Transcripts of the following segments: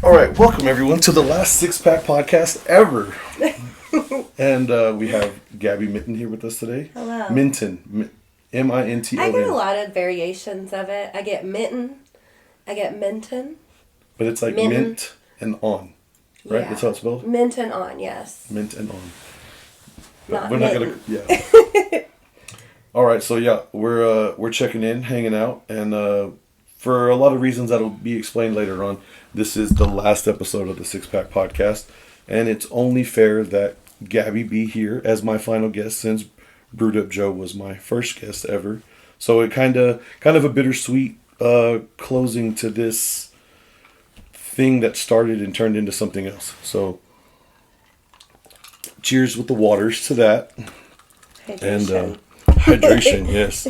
All right, welcome everyone to the last Six-Pack podcast ever. And we have Gabby Minton here with us today. Hello. Minton. M-I-N-T-O-N. I get a lot of variations of it. I get Minton. I get Minton. But it's like Minton. mint and on. Right? Yeah. That's how it's spelled? Mint and on, yes. Mint and on. Not we're mitten. not gonna. Yeah. All right, so yeah, we're checking in, hanging out, and for a lot of reasons that'll be explained later on, this is the last episode of the Six-Pack podcast, and it's only fair that Gabby be here as my final guest since Brewed Up Joe was my first guest ever. So it kind of a bittersweet closing to this thing that started and turned into something else. So cheers with the waters to that. Hydration. And hydration, yes.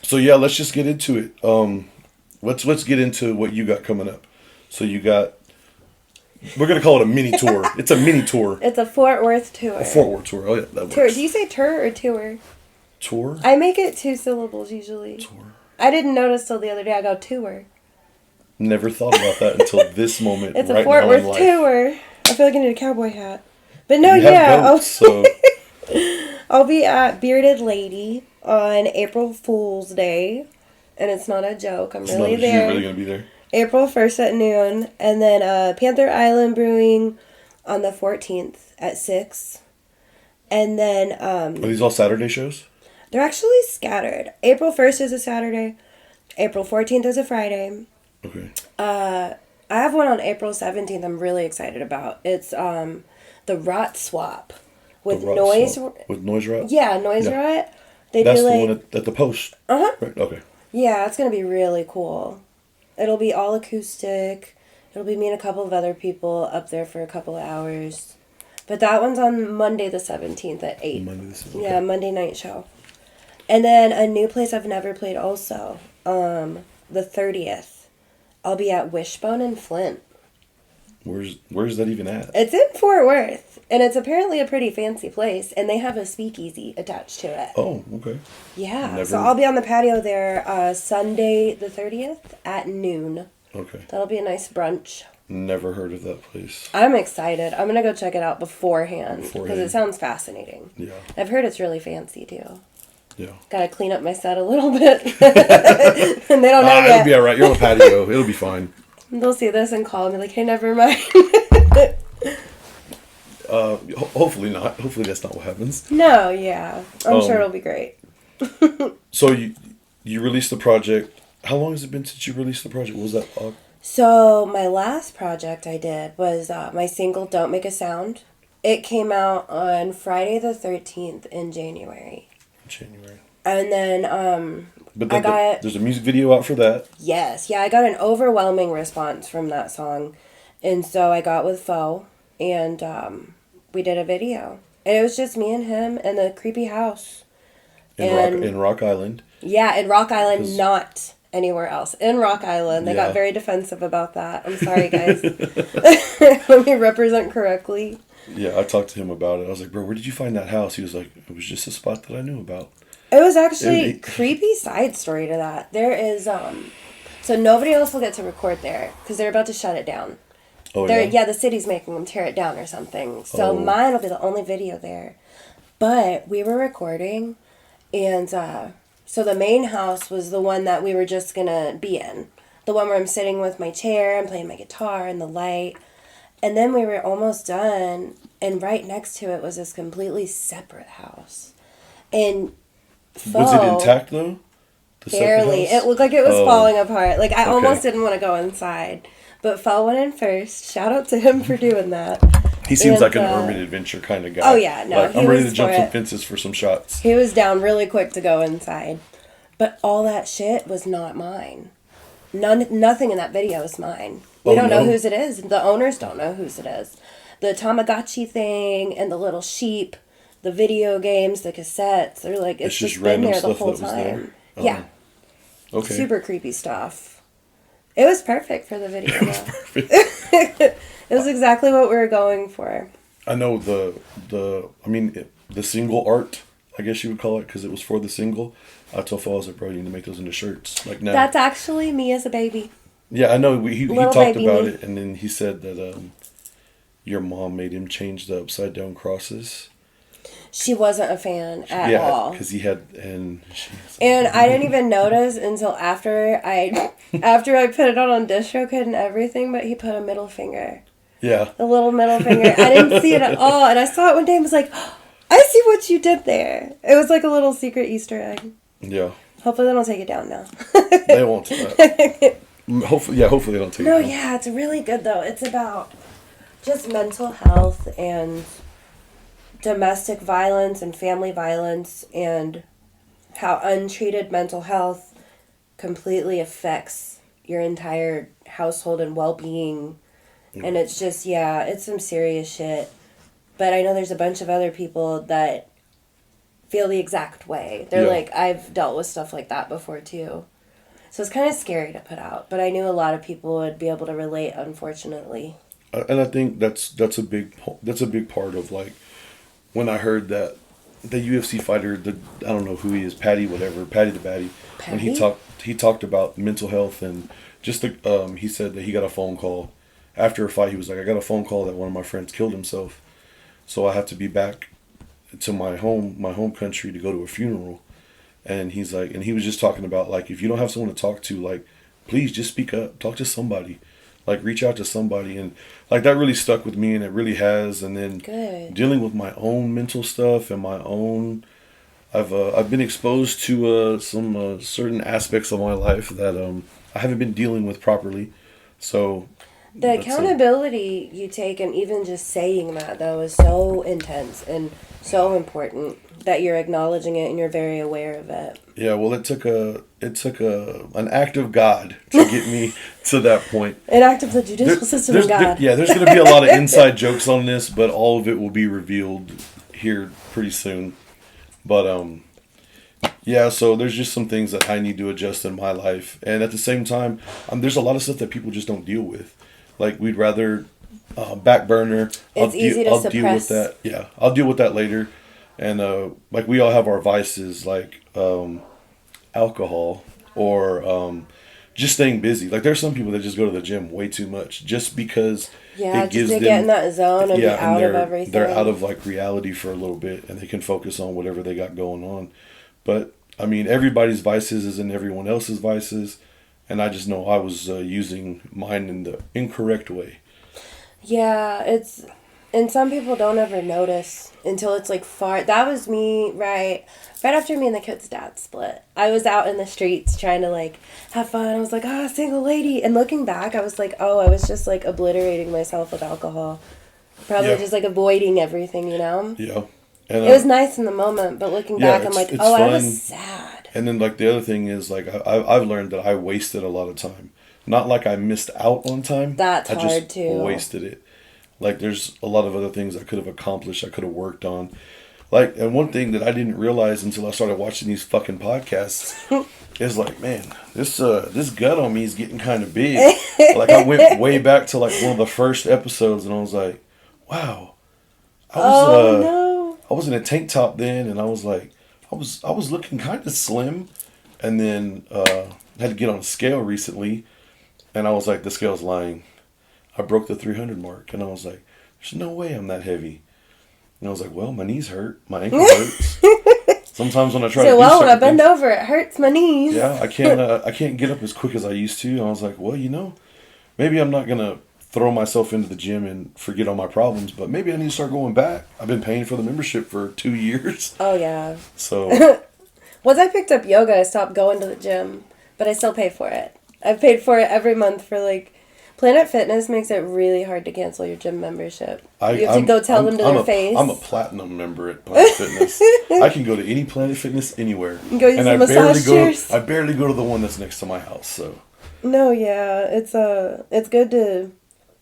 So yeah, let's just get into it. Let's get into what you got coming up. So you got, we're gonna call it a mini tour. It's a mini tour. It's a Fort Worth tour. A Fort Worth tour. Oh yeah, that Tour. works. Do you say tour or tour? Tour? I make it 2 syllables usually. Tour. I didn't notice till the other day. I go tour. Never thought about that until this moment. It's right a Fort now in Worth life. tour. I feel like I need a cowboy hat. But no, You yeah. have goats, so I'll be at Bearded Lady on April Fool's Day. And it's not a joke. I'm really there. You're really gonna be there. April 1st at noon. And then Panther Island Brewing on the 14th at 6. And then Are these all Saturday shows? they're actually scattered. April 1st is a Saturday. April 14th is a Friday. Okay. I have one on April 17th I'm really excited about. It's the Rot Swap with The Rot Noise. Swap. With Noise Rot? Yeah, Noise Yeah. Rot. They That's do the like one at the Post. Uh-huh. Right. Okay. Yeah, it's going to be really cool. It'll be all acoustic. It'll be me and a couple of other people up there for a couple of hours. But that one's on Monday the 17th at 8. Monday the 17th. Yeah, Monday night show. And then a new place I've never played also. The 30th. I'll be at Wishbone in Flint. Where's that even at? It's in Fort Worth. And it's apparently a pretty fancy place. And they have a speakeasy attached to it. Oh, okay. Yeah. So I'll be on the patio there Sunday the 30th at noon. Okay. That'll be a nice brunch. Never heard of that place. I'm excited. I'm going to go check it out beforehand. Because it sounds fascinating. Yeah. I've heard it's really fancy too. Yeah. Gotta clean up my set a little bit. And they don't know yet. It'll be alright. You're on the patio. It'll be fine. They'll see this and call me like, hey, never mind. Hopefully not. Hopefully that's not what happens. No, yeah. I'm sure it'll be great. So you released the project. How long has it been since you released the project? What was that? So my last project I did was my single Don't Make a Sound. It came out on Friday the 13th in January. And then But there's a music video out for that. Yes. Yeah, I got an overwhelming response from that song. And so I got with Fo and we did a video. And it was just me and him in a creepy house. In Rock Island. Yeah, in Rock Island, not anywhere else. In Rock Island. They got very defensive about that. I'm sorry, guys. Let me represent correctly. Yeah, I talked to him about it. I was like, bro, where did you find that house? He was like, it was just a spot that I knew about. It was actually a creepy side story to that. There is, so nobody else will get to record there because they're about to shut it down. Oh, yeah? Yeah, the city's making them tear it down or something. So mine will be the only video there. But we were recording, and so the main house was the one that we were just going to be in. The one where I'm sitting with my chair and playing my guitar and the light. And then we were almost done, and right next to it was this completely separate house. And was it intact, though? Barely. It looked like it was falling apart. Like, I almost didn't want to go inside. But Fo went in first. Shout out to him for doing that. He seems like an urban adventure kind of guy. Oh, yeah. No, like, I'm ready to jump some fences for some shots. He was down really quick to go inside. But all that shit was not mine. Nothing in that video is mine. We don't know whose it is. The owners don't know whose it is. The Tamagotchi thing and the little sheep, the video games, the cassettes, they're like, it's just been there the whole time. Yeah. Okay. Super creepy stuff. It was perfect for the video. Perfect. It was exactly what we were going for. I know the single art, I guess you would call it, because it was for the single. I told Fo, I was like, bro, you need to make those into shirts. Like now. That's actually me as a baby. Yeah, I know. He Little talked baby about me. it, and then he said that your mom made him change the upside down crosses. She wasn't a fan at Yeah, all. because he had, and she. And I didn't even notice until after I put it on DistroKid and everything, but he put a middle finger. Yeah. The little middle finger. I didn't see it at all, and I saw it one day and was like, oh, I see what you did there. It was like a little secret Easter egg. Yeah. Hopefully they don't take it down now. They won't. Hopefully they don't take it No, down. yeah, it's really good though. It's about just mental health and domestic violence and family violence and how untreated mental health completely affects your entire household and well-being. And it's just, yeah, it's some serious shit. But I know there's a bunch of other people that feel the exact way. They're like, I've dealt with stuff like that before too. So it's kind of scary to put out. But I knew a lot of people would be able to relate, unfortunately. And I think that's a big part of, like, when I heard that the UFC fighter, I don't know who he is, Paddy the Baddy, when he talked about mental health and just he said that he got a phone call after a fight. He was like, I got a phone call that one of my friends killed himself, so I have to be back to my home country to go to a funeral. And he's like, and he was just talking about, like, if you don't have someone to talk to, like, please just speak up, talk to somebody. Like, reach out to somebody. And, like, that really stuck with me, and it really has. And then dealing with my own mental stuff and my own... I've been exposed to some certain aspects of my life that I haven't been dealing with properly. So... The accountability you take, and even just saying that, though, is so intense and so important that you're acknowledging it and you're very aware of it. Yeah, well, it took an act of God to get me to that point. An act of the judicial system of God. There's going to be a lot of inside jokes on this, but all of it will be revealed here pretty soon. But yeah, so there's just some things that I need to adjust in my life, and at the same time, there's a lot of stuff that people just don't deal with. Like, we'd rather back burner. It's easy to suppress. Deal with that. Yeah, I'll deal with that later. And like, we all have our vices, like alcohol or just staying busy. Like, there's some people that just go to the gym way too much just because it gives them, get in that zone and be out of everything. They're out of, like, reality for a little bit, and they can focus on whatever they got going on. But I mean, everybody's vices isn't everyone else's vices. And I just know I was using mine in the incorrect way. Yeah, and some people don't ever notice until it's like far. That was me, right after me and the kid's dad split. I was out in the streets trying to, like, have fun. I was like, single lady. And looking back, I was like, I was just, like, obliterating myself with alcohol. Probably just, like, avoiding everything, you know? Yeah. And, it was nice in the moment, but looking back, I'm like, fun. I was sad. And then, like, the other thing is, like, I've learned that I wasted a lot of time. Not like I missed out on time. That's hard, too. I just too. wasted it. Like, there's a lot of other things I could have accomplished, I could have worked on. Like, and one thing that I didn't realize until I started watching these fucking podcasts is, like, man, this gut on me is getting kind of big. Like, I went way back to, like, one of the first episodes, and I was like, wow. I was in a tank top then, and I was like, I was looking kind of slim, and then I had to get on a scale recently, and I was like, the scale's lying. I broke the 300 mark, and I was like, there's no way I'm that heavy. And I was like, well, my knees hurt, my ankle hurts. Sometimes when I try to do when I bend over, it hurts my knees. Yeah, I can't get up as quick as I used to. And I was like, well, maybe I'm not gonna throw myself into the gym and forget all my problems, but maybe I need to start going back. I've been paying for the membership for 2 years. Oh, yeah. So. Once I picked up yoga, I stopped going to the gym, but I still pay for it. I've paid for it every month for, like, Planet Fitness makes it really hard to cancel your gym membership. You have to go tell them to their face. I'm a platinum member at Planet Fitness. I can go to any Planet Fitness anywhere. You can go use the massage chairs. I barely go to the one that's next to my house, so. No, yeah. It's good to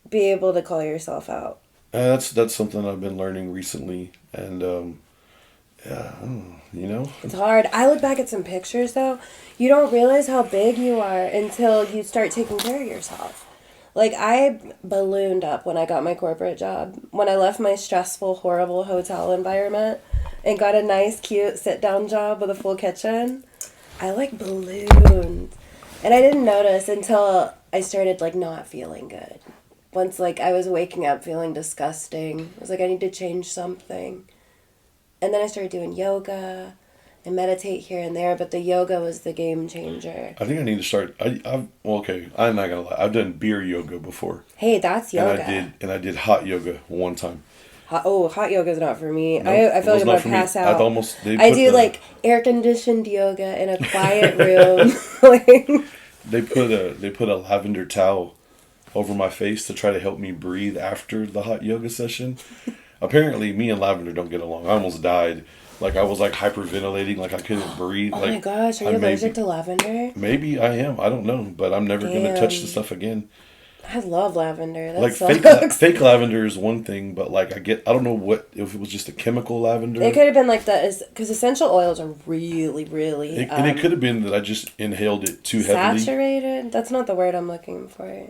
be able to call yourself out. That's something I've been learning recently, and yeah, it's hard. I look back at some pictures though. You don't realize how big you are until you start taking care of yourself. Like, I ballooned up when I got my corporate job. When I left my stressful, horrible hotel environment and got a nice, cute sit-down job with a full kitchen, I, like, ballooned. And I didn't notice until I started, like, not feeling good. Once, like, I was waking up feeling disgusting. I was like, I need to change something. And then I started doing yoga and meditate here and there, but the yoga was the game changer. I think I need to start. Well, okay, I'm not gonna lie. I've done beer yoga before. Hey, that's yoga. And I did hot yoga one time. Hot yoga's not for me. Nope, I feel like I'm gonna pass out. I do like air conditioned yoga in a quiet room. They put a lavender towel over my face to try to help me breathe after the hot yoga session. Apparently, me and lavender don't get along. I almost died. Like, I was, like, hyperventilating. Like, I couldn't breathe. Oh, like, my gosh. Are you allergic to lavender? Maybe I am. I don't know. But I'm never going to touch the stuff again. I love lavender. That like, sucks. fake lavender is one thing. But, like, I don't know if it was just a chemical lavender. It could have been, like, because essential oils are really, really... and it could have been that I just inhaled it too heavily. Saturated? That's not the word I'm looking for.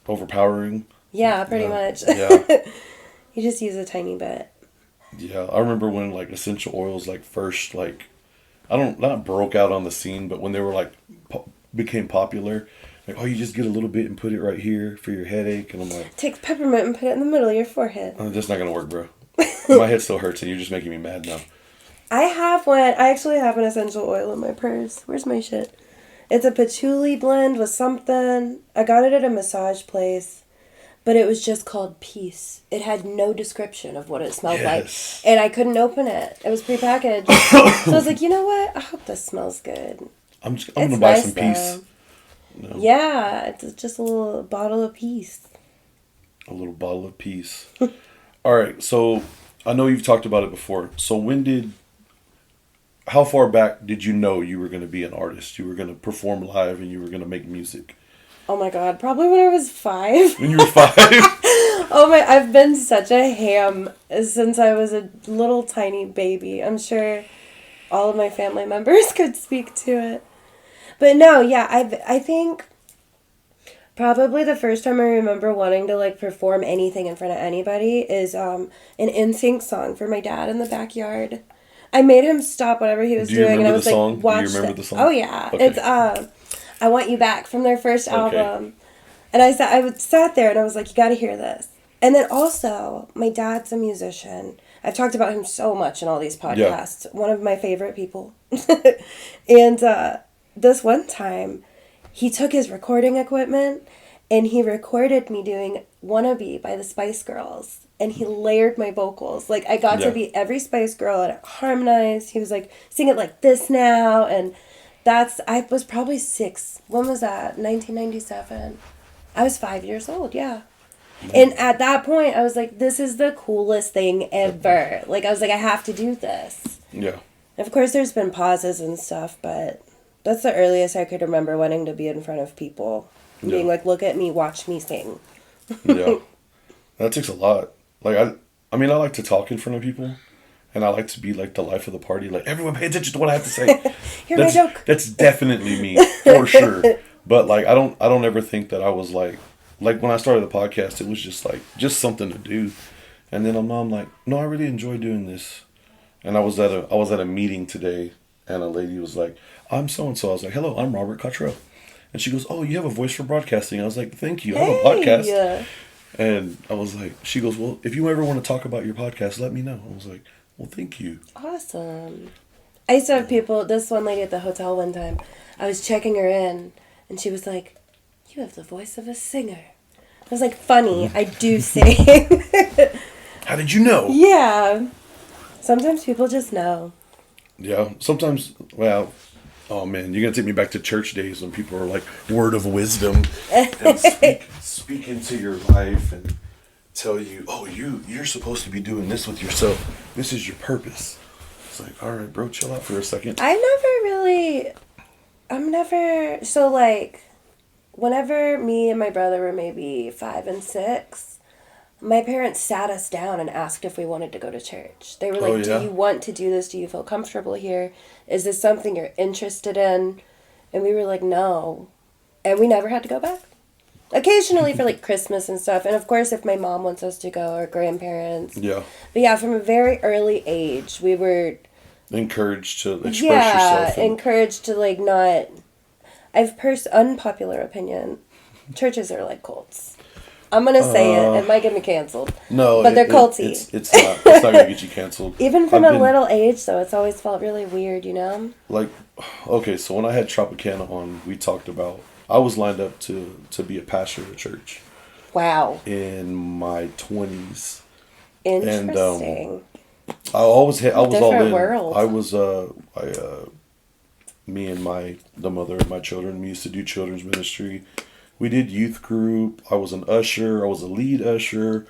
Overpowering? Yeah, pretty much. Yeah. You just use a tiny bit. Yeah, I remember when, like, essential oils, like, first, like, not broke out on the scene, but when they were, like, became popular, like, oh, you just get a little bit and put it right here for your headache, and I'm like... Take peppermint and put it in the middle of your forehead. That's not gonna work, bro. My head still hurts, and you're just making me mad now. I actually have an essential oil in my purse. Where's my shit? It's a patchouli blend with something. I got it at a massage place. But it was just called Peace. It had no description of what it smelled like. And I couldn't open it. It was prepackaged. So I was like, you know what? I hope this smells good. I'm going to buy some Peace. No. Yeah, it's just a little bottle of Peace. A little bottle of Peace. All right, so I know you've talked about it before. So how far back did you know you were going to be an artist? You were going to perform live and you were going to make music? Oh my God, probably when I was 5. When you were 5? Oh my, I've been such a ham since I was a little tiny baby. I'm sure all of my family members could speak to it. But no, yeah, I think probably the first time I remember wanting to, like, perform anything in front of anybody is an NSYNC song for my dad in the backyard. I made him stop whatever he was doing, and I was like, watch it. Do you remember the song? Oh yeah, okay. It's I Want You Back from their first album. Okay. And I sat there and I was like, you got to hear this. And then also, my dad's a musician. I've talked about him so much in all these podcasts. Yeah. One of my favorite people. And this one time, he took his recording equipment and he recorded me doing Wannabe by the Spice Girls. And he layered my vocals. Like, I got to be every Spice Girl and it harmonized. He was like, sing it like this now. And I was probably 6. When was that? 1997. I was 5 years old, yeah. And at that point, I was like, this is the coolest thing ever. Like, I was like, I have to do this. Yeah. Of course, there's been pauses and stuff, but that's the earliest I could remember wanting to be in front of people. Yeah. Being like, look at me, watch me sing. Yeah. That takes a lot. Like, I mean, I like to talk in front of people. And I like to be, like, the life of the party. Like, everyone pay attention to what I have to say. Hear my joke. That's definitely me, for sure. But, like, I don't ever think that I was, like, when I started the podcast, it was just, like, just something to do. And then I'm like, no, I really enjoy doing this. And I was at a meeting today, and a lady was like, I'm so-and-so. I was like, hello, I'm Robert Cottrell. And she goes, oh, you have a voice for broadcasting. I was like, thank you. I have a podcast. Yeah. And I was like, she goes, well, if you ever want to talk about your podcast, let me know. I was like, well, thank you. Awesome. I used to have people, this one lady at the hotel one time, I was checking her in, and she was like, you have the voice of a singer. I was like, funny, I do sing. How did you know? Yeah. Sometimes people just know. Yeah, sometimes, well, oh man, you're going to take me back to church days when people are like, word of wisdom, and speak into your life and tell you, oh, you're supposed to be doing this with yourself. This is your purpose. It's like, all right, bro, chill out for a second. So, like, whenever me and my brother were maybe 5 and 6, my parents sat us down and asked if we wanted to go to church. They were like, do you want to do this? Do you feel comfortable here? Is this something you're interested in? And we were like, no. And we never had to go back. Occasionally for, like, Christmas and stuff. And, of course, if my mom wants us to go, or grandparents. Yeah. But, yeah, from a very early age, we were... encouraged to express yourself. Yeah, encouraged to, like, not... unpopular opinion. churches are like cults. I'm going to say it. It might get me canceled. No. But they're culty. It's not. It's not going to get you canceled. Even from a little age, though, it's always felt really weird, you know? Like, okay, so when I had Tropicana on, we talked about, I was lined up to be a pastor at a church. Wow. In my 20s. Interesting. And I was all in. World. Me and the mother of my children, we used to do children's ministry. We did youth group. I was an usher. I was a lead usher.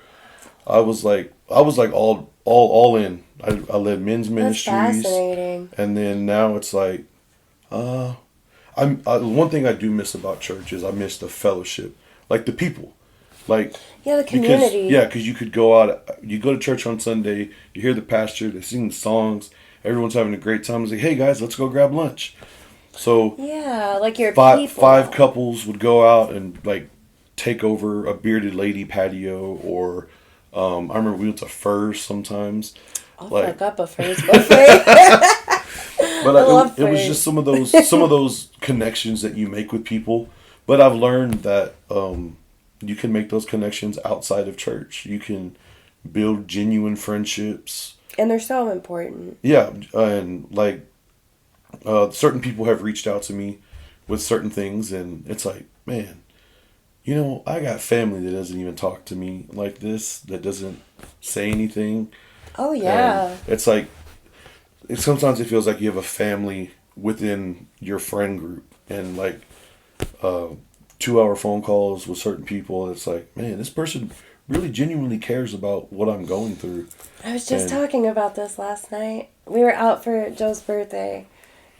I was like all in. I led men's ministries. That's fascinating. And then now it's like, one thing I do miss about church is I miss the fellowship, like the people, like the community. Because you could go out, you go to church on Sunday, you hear the pastor, they sing the songs, everyone's having a great time. It's like, hey guys, let's go grab lunch. So like your people. people. 5 couples would go out and like take over a bearded lady patio, or I remember we went to Furs sometimes. I'll fuck up a Furs buffet. But it was just some of those connections that you make with people. But I've learned that you can make those connections outside of church. You can build genuine friendships, and they're so important. Yeah, and like certain people have reached out to me with certain things, and it's like, man, I got family that doesn't even talk to me like this, that doesn't say anything. Oh yeah. And it's like, sometimes it feels like you have a family within your friend group, and like 2-hour phone calls with certain people. It's like, man, this person really genuinely cares about what I'm going through. I was just talking about this last night. We were out for Joe's birthday,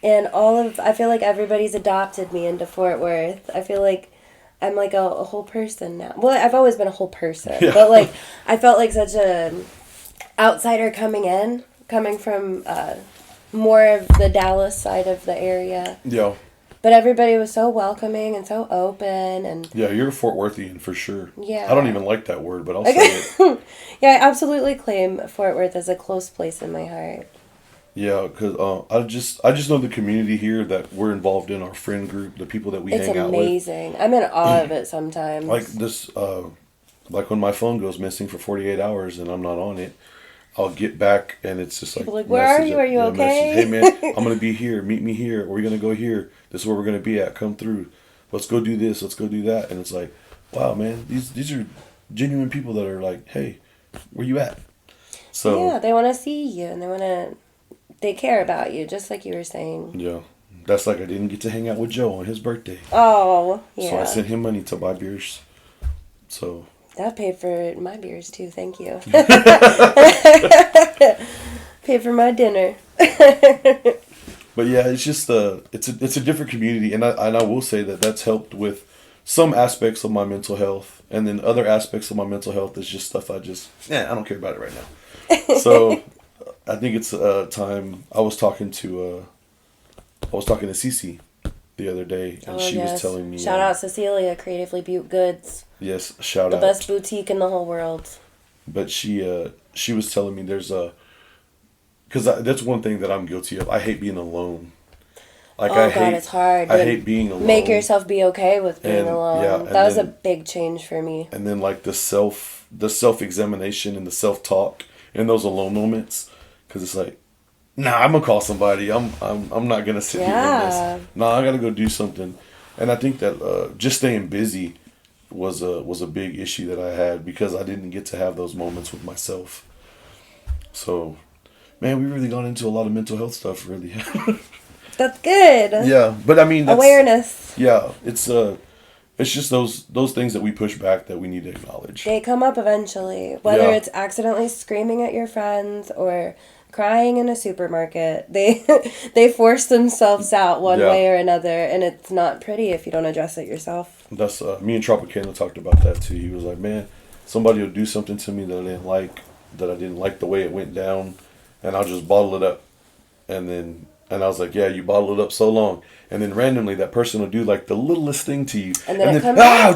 and I feel like everybody's adopted me into Fort Worth. I feel like I'm like a whole person now. Well, I've always been a whole person, but like I felt like such a outsider coming from more of the Dallas side of the area. Yeah. But everybody was so welcoming and so open, and yeah, you're a Fort Worthian for sure. Yeah. I don't even like that word, but I'll say it. Yeah, I absolutely claim Fort Worth as a close place in my heart. Yeah, because I just know the community here that we're involved in, our friend group, the people that we hang out with. It's amazing. I'm in awe of it sometimes. Like this, like when my phone goes missing for 48 hours and I'm not on it, I'll get back and it's just people like, where are you? Are you okay? Message, hey man, I'm going to be here. Meet me here. We're going to go here. This is where we're going to be at. Come through. Let's go do this. Let's go do that. And it's like, wow, man, these are genuine people that are like, hey, where you at? So yeah, they want to see you and they care about you, just like you were saying. Yeah. That's like I didn't get to hang out with Joe on his birthday. Oh, yeah. So I sent him money to buy beers. So that paid for my beers too, thank you. Paid for my dinner. But yeah, it's just it's a different community, and I will say that that's helped with some aspects of my mental health, and then other aspects of my mental health is just stuff I don't care about it right now. So I think it's time. I was talking to Cece the other day, and she was telling me. Shout out Cecilia, Creatively Butte Goods. Yes, shout out. The best boutique in the whole world. But she was telling me there's because that's one thing that I'm guilty of. I hate being alone. Like it's hard. I hate being alone. Make yourself be okay with being alone. Yeah, that was a big change for me. And then like the self-examination and the self-talk in those alone moments, because it's like, nah, I'm gonna call somebody. I'm not gonna sit here in this. Nah, I gotta go do something. And I think that just staying busy was a big issue that I had, because I didn't get to have those moments with myself. So, man, we really gone into a lot of mental health stuff, really. That's good. Yeah, but I mean, awareness. Yeah, it's just those things that we push back that we need to acknowledge. They come up eventually, whether it's accidentally screaming at your friends or crying in a supermarket. They force themselves out one way or another, and it's not pretty if you don't address it yourself. That's me and Tropicana talked about that too. He was like, man, somebody will do something to me that I didn't like the way it went down, and I'll just bottle it up. And I was like, yeah, you bottle it up so long. And then randomly that person will do like the littlest thing to you. And then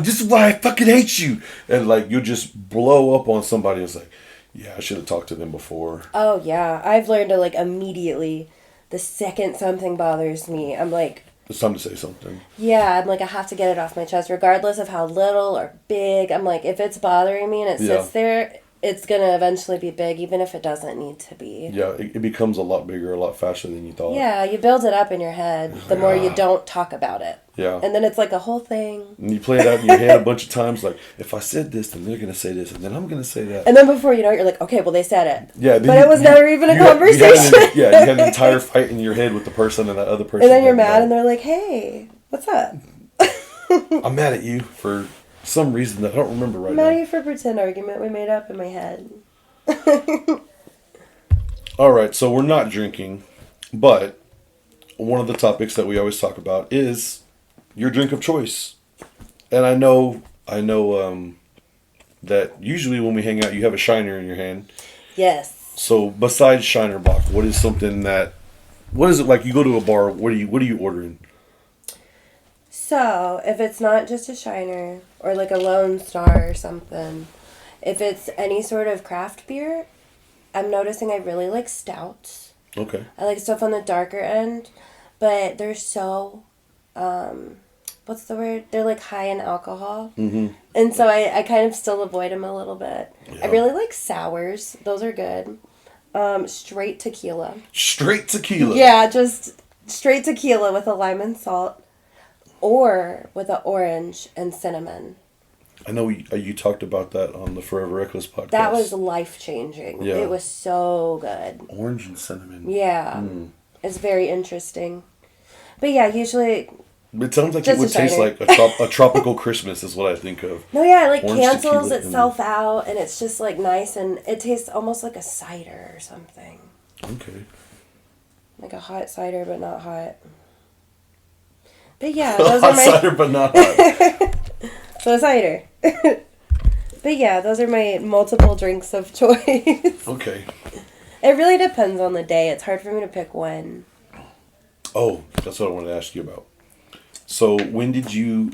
this is why I fucking hate you. And like you'll just blow up on somebody. It's like, yeah, I should have talked to them before. Oh yeah. I've learned to like immediately, the second something bothers me, I'm like, It's time to say something. Yeah, I'm like, I have to get it off my chest, regardless of how little or big. I'm like, if it's bothering me and it sits there, it's going to eventually be big, even if it doesn't need to be. Yeah, it becomes a lot bigger, a lot faster than you thought. Yeah, you build it up in your head the more you don't talk about it. Yeah. And then it's like a whole thing. And you play it out in your head a bunch of times, like, if I said this, then they're going to say this, and then I'm going to say that. And then before you know it, you're like, okay, well, they said it. Yeah. But it was never even a conversation. You had an entire fight in your head with the person and that other person. And then you're mad, and they're like, hey, what's up? I'm mad at you for some reason that I don't remember right now. I'm mad at you for a pretend argument we made up in my head. All right, so we're not drinking, but one of the topics that we always talk about is your drink of choice. And I know that usually when we hang out, you have a Shiner in your hand. Yes. So besides Shiner Bock, what is it like? You go to a bar, what are you ordering? So if it's not just a Shiner or like a Lone Star or something, if it's any sort of craft beer, I'm noticing I really like stouts. Okay. I like stuff on the darker end, but they're so, what's the word? They're like high in alcohol. Mm-hmm. And so I kind of still avoid them a little bit. Yeah. I really like sours. Those are good. Straight tequila. Straight tequila? Yeah, just straight tequila with a lime and salt. Or with an orange and cinnamon. I know you talked about that on the Forever Reckless podcast. That was life-changing. Yeah. It was so good. Orange and cinnamon. Yeah. It's very interesting. But yeah, usually... It sounds like it would taste like a tropical Christmas is what I think of. No, yeah, it like cancels itself out, and it's just like nice, and it tastes almost like a cider or something. Okay. Like a hot cider, but not hot. But yeah, those are my... cider, but not hot. So cider. But yeah, those are my multiple drinks of choice. Okay. It really depends on the day. It's hard for me to pick one. Oh, that's what I wanted to ask you about. So when did you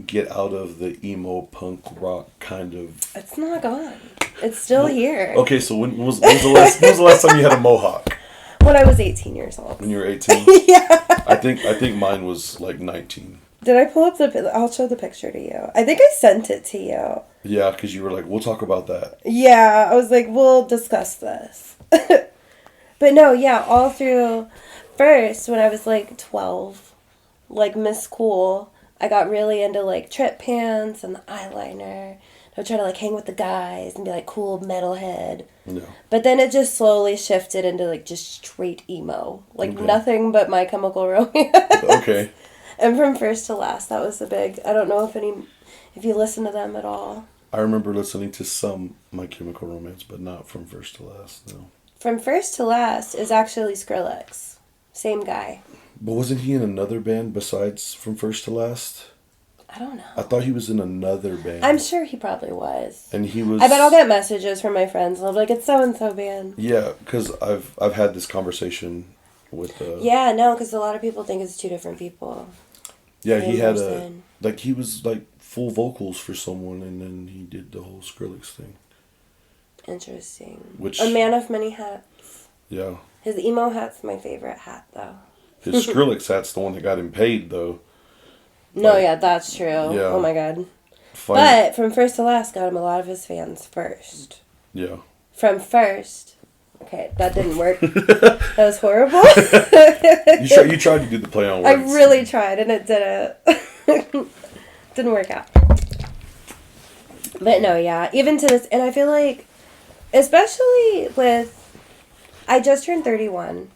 get out of the emo punk rock kind of... It's not gone. It's still here. Okay, so when was the last time you had a mohawk? When I was 18 years old. When you were 18? Yeah. I think mine was like 19. Did I pull up I'll show the picture to you. I think I sent it to you. Yeah, because you were like, we'll talk about that. Yeah, I was like, we'll discuss this. But no, yeah, all through first, when I was like 12, like Miss Cool, I got really into like trip pants and the eyeliner. I would try to like hang with the guys and be like cool metalhead. Yeah. But then it just slowly shifted into like just straight emo. Like nothing but My Chemical Romance. Okay. And From First to Last, that was the big... I don't know if you listen to them at all. I remember listening to some My Chemical Romance, but not From First to Last, no. From First to Last is actually Skrillex. Same guy. But wasn't he in another band besides From First to Last? I don't know. I thought he was in another band. I'm sure he probably was. And he was... I bet I'll get messages from my friends. I'll be like, it's so-and-so band. Yeah, because I've had this conversation with... Yeah, no, because a lot of people think it's two different people. Yeah, he had he was like full vocals for someone, and then he did the whole Skrillex thing. Interesting. Which... A man of many hats. Yeah. His emo hat's my favorite hat, though. His Skrillex hat's the one that got him paid, though. No, yeah, that's true. Yeah. Oh my god. But From First to Last got him a lot of his fans first. Yeah. From First. Okay, that didn't work. That was horrible. You tried to do the play on words. I really tried, and it didn't. Didn't work out. But no, yeah. Even to this, and I feel like, especially with, I just turned 31,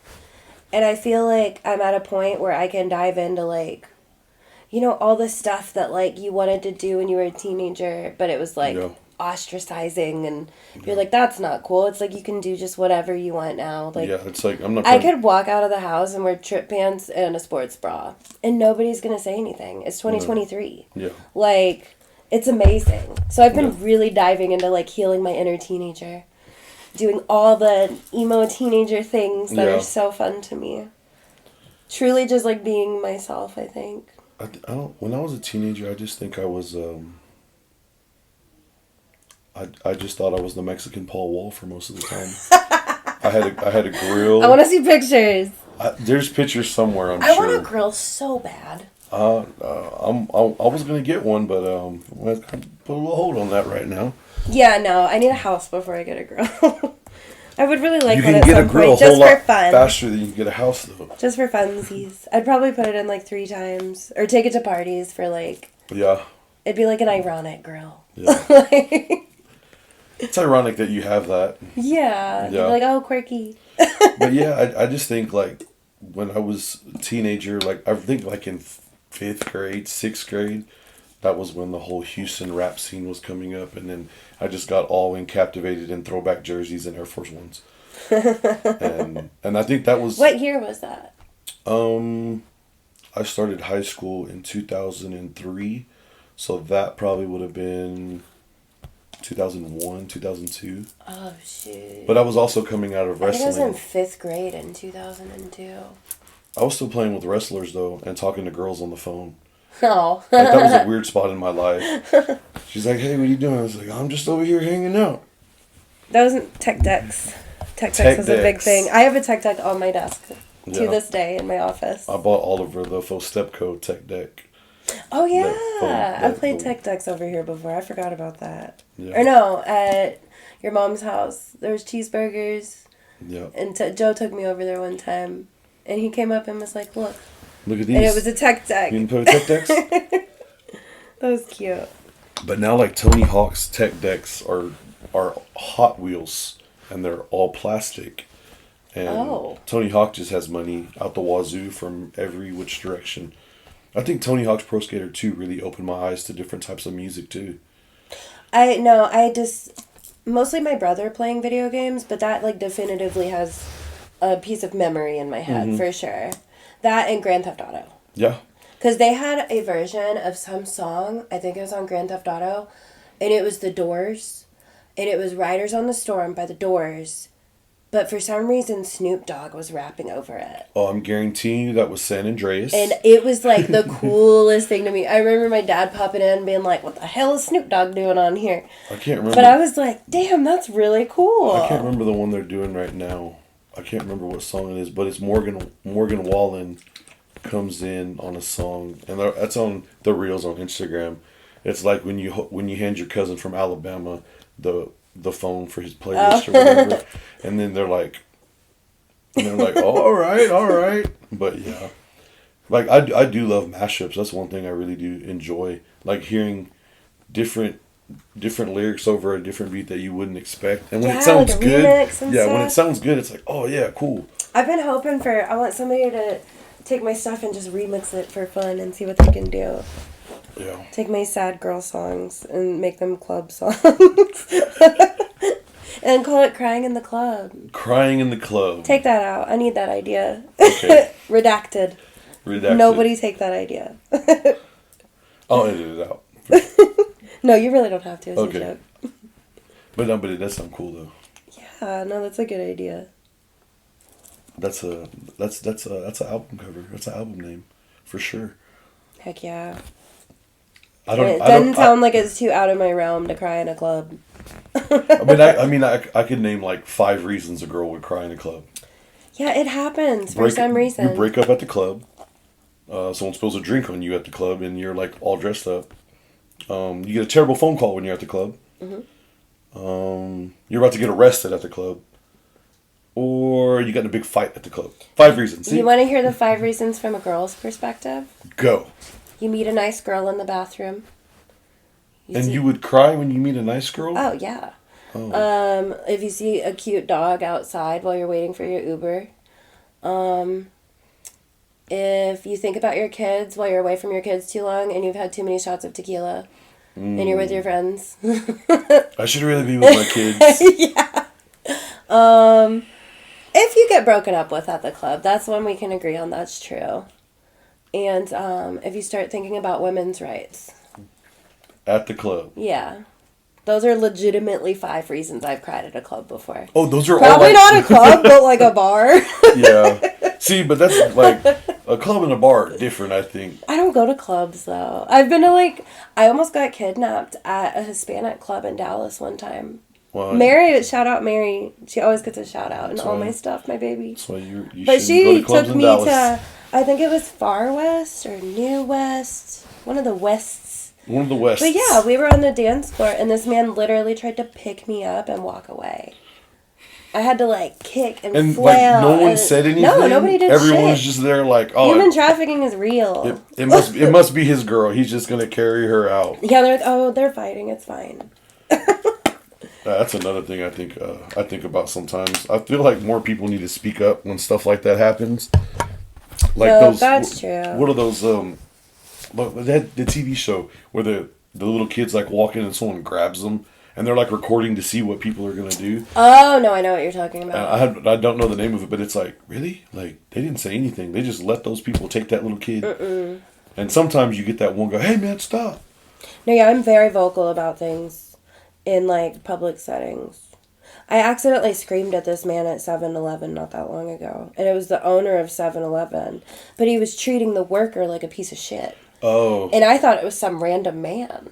and I feel like I'm at a point where I can dive into like, you know, all the stuff that like you wanted to do when you were a teenager, but it was like ostracizing, and you're like, that's not cool. It's like you can do just whatever you want now. Like, yeah, it's like I could walk out of the house and wear trip pants and a sports bra, and nobody's gonna say anything. It's 2023. Yeah. Like, it's amazing. So I've been really diving into like healing my inner teenager, doing all the emo teenager things that are so fun to me. Truly, just like being myself, I think. I don't. When I was a teenager, I just think I was. I just thought I was the Mexican Paul Wall for most of the time. I had a grill. I want to see pictures. There's pictures somewhere, I'm I sure. want a grill so bad. I was gonna get one, but let's put a little hold on that right now. Yeah, no, I need a house before I get a grill. I would really like You one can at get some a grill point, a whole just for lot fun. faster than you can get a house, though. Just for funsies. I'd probably put it in like 3 times, or take it to parties for like. Yeah. It'd be like an ironic grill. Yeah. It's ironic that you have that. Yeah. You'd be like, oh, quirky. But yeah, I just think like when I was a teenager, like I think like in 5th grade, 6th grade, that was when the whole Houston rap scene was coming up, and then I just got all captivated in throwback jerseys and Air Force Ones. and I think that was... What year was that? I started high school in 2003, so that probably would have been 2001, 2002. Oh, shoot. But I was also coming out of wrestling. I think I was in 5th grade in 2002. I was still playing with wrestlers, though, and talking to girls on the phone. Oh. Like, that was a weird spot in my life. She's like, hey, what are you doing? I was like, I'm just over here hanging out. That wasn't tech decks. Tech decks was a big thing. I have a tech deck on my desk to this day in my office. I bought Oliver the Fostepco tech deck. Oh, yeah. I played tech decks over here before. I forgot about that. Yeah. Or no, at your mom's house, there was cheeseburgers. Yeah. And Joe took me over there one time, and he came up and was like, look at these. And it was a tech deck. You didn't put tech decks? That was cute. But now, like, Tony Hawk's tech decks are Hot Wheels, and they're all plastic. And Tony Hawk just has money out the wazoo from every which direction. I think Tony Hawk's Pro Skater 2 really opened my eyes to different types of music, too. Mostly my brother playing video games, but that, like, definitively has a piece of memory in my head, for sure. That and Grand Theft Auto. Yeah. Because they had a version of some song, I think it was on Grand Theft Auto, and it was The Doors, and it was Riders on the Storm by The Doors, but for some reason Snoop Dogg was rapping over it. Oh, I'm guaranteeing you that was San Andreas. And it was like the coolest thing to me. I remember my dad popping in and being like, what the hell is Snoop Dogg doing on here? I can't remember. But I was like, damn, that's really cool. I can't remember the one they're doing right now. I can't remember what song it is, but it's Morgan Wallen comes in on a song, and that's on the reels on Instagram. It's like when you hand your cousin from Alabama the phone for his playlist or whatever, and then they're like, oh, all right. But yeah, like I do love mashups. That's one thing I really do enjoy, like hearing different lyrics over a different beat that you wouldn't expect, and when it sounds like good, when it sounds good, it's like, oh yeah, cool. I've been hoping I want somebody to take my stuff and just remix it for fun and see what they can do. Yeah. Take my sad girl songs and make them club songs. And call it Crying in the Club. Crying in the Club. Take that out. I need that idea. Okay. Redacted. Nobody take that idea. I'll edit it out. No, you really don't have to. It's okay. a joke. But it does sound cool though. Yeah, no, that's a good idea. That's an album cover. That's an album name, for sure. Heck yeah. It doesn't sound like it's too out of my realm to cry in a club. I could name like 5 reasons a girl would cry in a club. Yeah, it happens for some reason. You break up at the club. Someone spills a drink on you at the club, and you're like all dressed up. You get a terrible phone call when you're at the club. Mm-hmm. You're about to get arrested at the club. Or you got in a big fight at the club. 5 reasons. See? You want to hear the 5 reasons from a girl's perspective? Go. You meet a nice girl in the bathroom. You would cry when you meet a nice girl? Oh, yeah. Oh. If you see a cute dog outside while you're waiting for your Uber. If you think about your kids while you're away from your kids too long and you've had too many shots of tequila and you're with your friends. I should really be with my kids. Yeah. If you get broken up with at the club, that's one we can agree on, that's true. And if you start thinking about women's rights. At the club. Yeah. Those are legitimately 5 reasons I've cried at a club before. Oh, those are probably not a club, but like a bar. Yeah. See, but that's like a club and a bar are different, I think. I don't go to clubs though. I've been to I almost got kidnapped at a Hispanic club in Dallas one time. Well, Mary, shout out Mary. She always gets a shout out and all my stuff, my baby. That's why you but shouldn't go to she clubs took in me Dallas. to, I think it was Far West or New West, one of the Wests. One of the Wests. But yeah, we were on the dance floor, and this man literally tried to pick me up and walk away. I had to like kick and flail. Like, no one said anything. No, nobody did. Everyone shit. was just there, like, oh. Human trafficking is real. It must be his girl. He's just gonna carry her out. Yeah, they're fighting. It's fine. That's another thing I think about sometimes. I feel like more people need to speak up when stuff like that happens. Like that's true. What are those? The TV show where the little kids like walk in and someone grabs them and they're like recording to see what people are gonna do. Oh no, I know what you're talking about. I don't know the name of it, but it's like, really, like they didn't say anything. They just let those people take that little kid. Mm-mm. And sometimes you get that one go, "Hey man, stop." No, yeah, I'm very vocal about things in like public settings. I accidentally screamed at this man at 7-Eleven not that long ago, and it was the owner of 7-Eleven, but he was treating the worker like a piece of shit. Oh. And I thought it was some random man.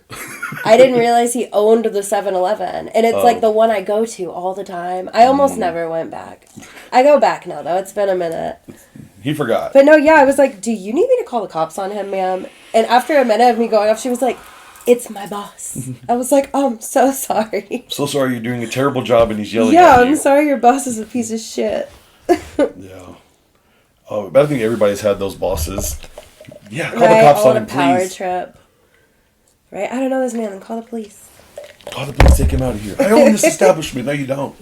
I didn't realize he owned the 7-Eleven. And it's like the one I go to all the time. I almost never went back. I go back now, though. It's been a minute. He forgot. But no, yeah, I was like, do you need me to call the cops on him, ma'am? And after a minute of me going off, she was like, it's my boss. I was like, oh, I'm so sorry. So sorry, you're doing a terrible job and he's yelling at you. Yeah, I'm sorry your boss is a piece of shit. Yeah. Oh, but I think everybody's had those bosses. Yeah, call the cops on him, please. Power trip. Right? I don't know this man. Then call the police. Call the police. Take him out of here. I own this establishment. No, you don't.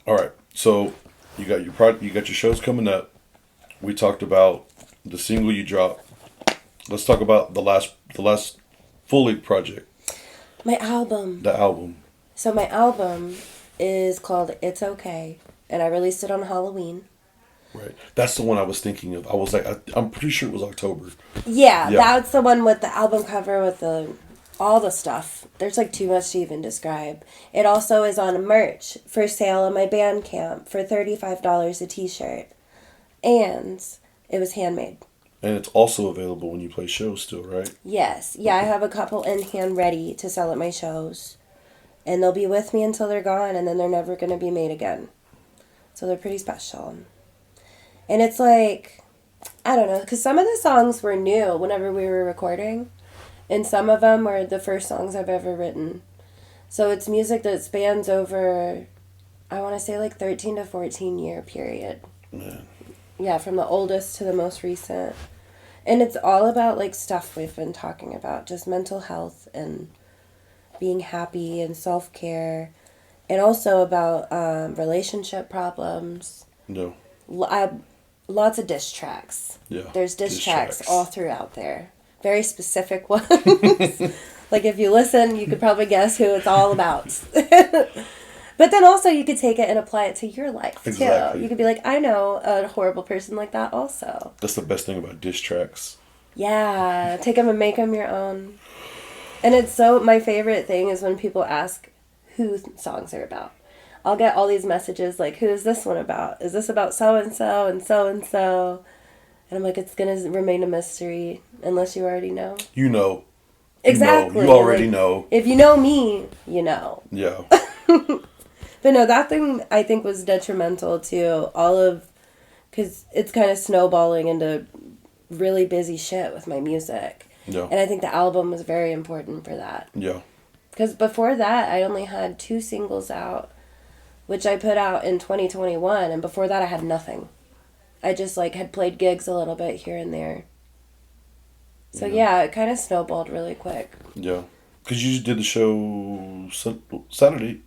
All right. So you got your shows coming up. We talked about the single you dropped. Let's talk about the last fully project. My album. The album. So my album is called It's Okay, and I released it on Halloween. Right. That's the one I was thinking of. I was like, I'm pretty sure it was October. Yeah, that's the one with the album cover with all the stuff. There's like too much to even describe. It also is on merch for sale on my Bandcamp for $35 a t-shirt. And it was handmade. And it's also available when you play shows still, right? Yes. Yeah, I have a couple in hand ready to sell at my shows. And they'll be with me until they're gone, and then they're never going to be made again. So they're pretty special. And it's like, I don't know, because some of the songs were new whenever we were recording. And some of them were the first songs I've ever written. So it's music that spans over, I want to say like 13 to 14 year period. Man. Yeah, from the oldest to the most recent. And it's all about like stuff we've been talking about. Just mental health and being happy and self-care. And also about relationship problems. No. Lots of diss tracks. Yeah. There's diss tracks all throughout there. Very specific ones. Like if you listen, you could probably guess who it's all about. But then also you could take it and apply it to your life too. Exactly. You could be like, I know a horrible person like that also. That's the best thing about diss tracks. Yeah, take them and make them your own. And it's so, my favorite thing is when people ask who songs are about. I'll get all these messages like, who is this one about? Is this about so-and-so and so-and-so? And I'm like, it's going to remain a mystery unless you already know. You know. Exactly. You already know. If you know me, you know. Yeah. But no, that thing I think was detrimental to all of, because it's kind of snowballing into really busy shit with my music. Yeah. And I think the album was very important for that. Yeah. Because before that, I only had 2 singles out, which I put out in 2021. And before that, I had nothing. I just like had played gigs a little bit here and there. So yeah, it kind of snowballed really quick. Yeah. Because you just did the show Saturday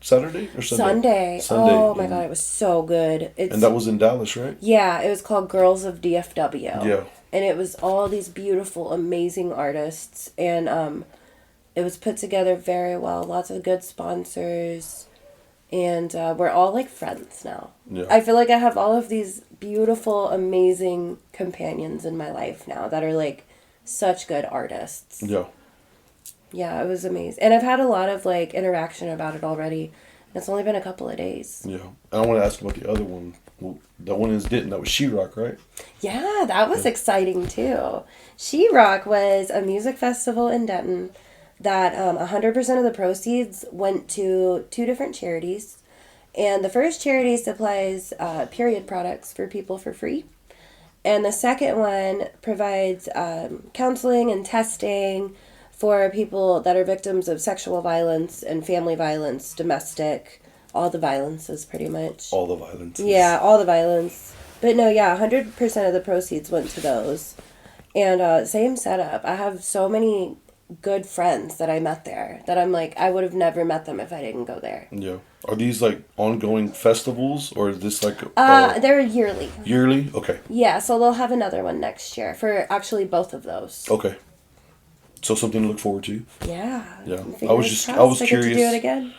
or Sunday? Sunday. Oh my God, it was so good. And that was in Dallas, right? Yeah, it was called Girls of DFW. Yeah. And it was all these beautiful, amazing artists. And it was put together very well. Lots of good sponsors. And we're all like friends now. Yeah. I feel like I have all of these beautiful, amazing companions in my life now that are like such good artists. Yeah. Yeah, it was amazing. And I've had a lot of like interaction about it already. It's only been a couple of days. Yeah. I want to ask about the other one. Well, that one is Denton. That was She-Rock, right? Yeah, that was exciting too. She-Rock was a music festival in Denton that 100% of the proceeds went to 2 different charities. And the first charity supplies period products for people for free. And the second one provides counseling and testing for people that are victims of sexual violence and family violence, domestic, all the violences pretty much. All the violence. Yeah, all the violence. But no, yeah, 100% of the proceeds went to those. And same setup. I have so many good friends that I met there that I'm like, I would have never met them if I didn't go there. Yeah. Are these like ongoing festivals or is this like... They're yearly. Yearly? Okay. Yeah, so they'll have another one next year for actually both of those. Okay. So something to look forward to. Yeah. Yeah. I was curious. To do it again.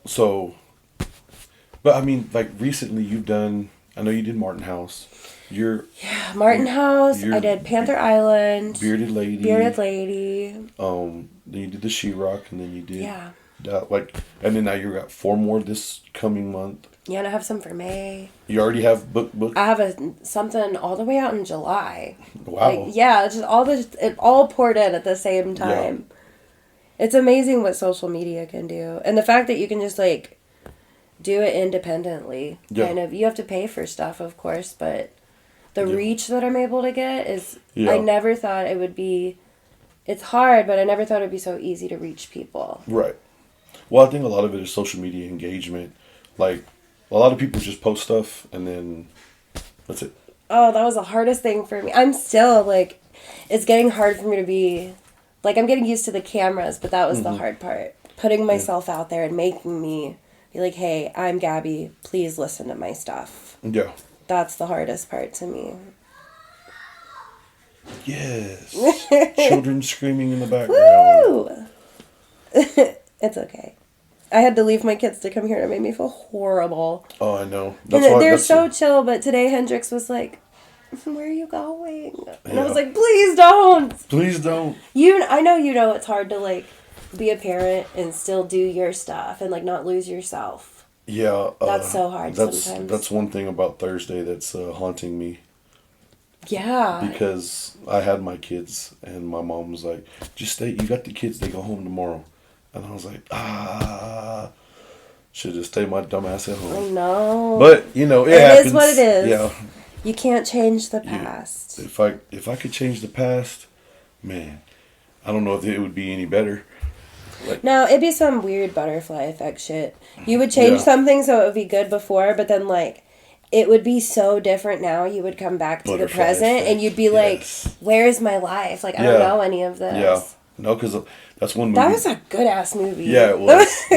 So, but I mean, like recently you've done, I know you did Martin House. Martin House. I did Panther Island. Bearded Lady. Then you did the She-Rock, and then you did and then now you got 4 more this coming month. Yeah, and I have some for May. You already have book. I have something all the way out in July. Wow. It's just it all poured in at the same time. Yeah. It's amazing what social media can do, and the fact that you can just like do it independently. Yeah. Kind of, you have to pay for stuff, of course, but the reach that I'm able to get is, I never thought it would be, it's hard, but I never thought it would be so easy to reach people. Right. Well, I think a lot of it is social media engagement. Like, a lot of people just post stuff, and then that's it. Oh, that was the hardest thing for me. I'm still, like, it's getting hard for me to be, like, I'm getting used to the cameras, but that was the hard part. Putting myself out there and making me be like, hey, I'm Gabby, please listen to my stuff. Yeah. That's the hardest part to me. Yes. Children screaming in the background. Woo! It's okay. I had to leave my kids to come here and it made me feel horrible. Oh, I know. They're so chill, but today Hendrix was like, where are you going? And I was like, please don't. Please don't. I know it's hard to like be a parent and still do your stuff and like not lose yourself. Yeah. That's so hard sometimes. That's one thing about Thursday that's haunting me. Yeah. Because I had my kids and my mom was like, just stay. You got the kids. They go home tomorrow. And I was like, should just stay my dumb ass at home. I know. But, it happens. Is what it is. Yeah. You can't change the past. If I could change the past, man, I don't know if it would be any better. Like, no, it'd be some weird butterfly effect shit. You would change something so it would be good before, but then, like, it would be so different now. You would come back to the present, and you'd be like, where's my life? Like, I don't know any of this. Yeah. No, because that's one movie. That was a good-ass movie. Yeah, it was.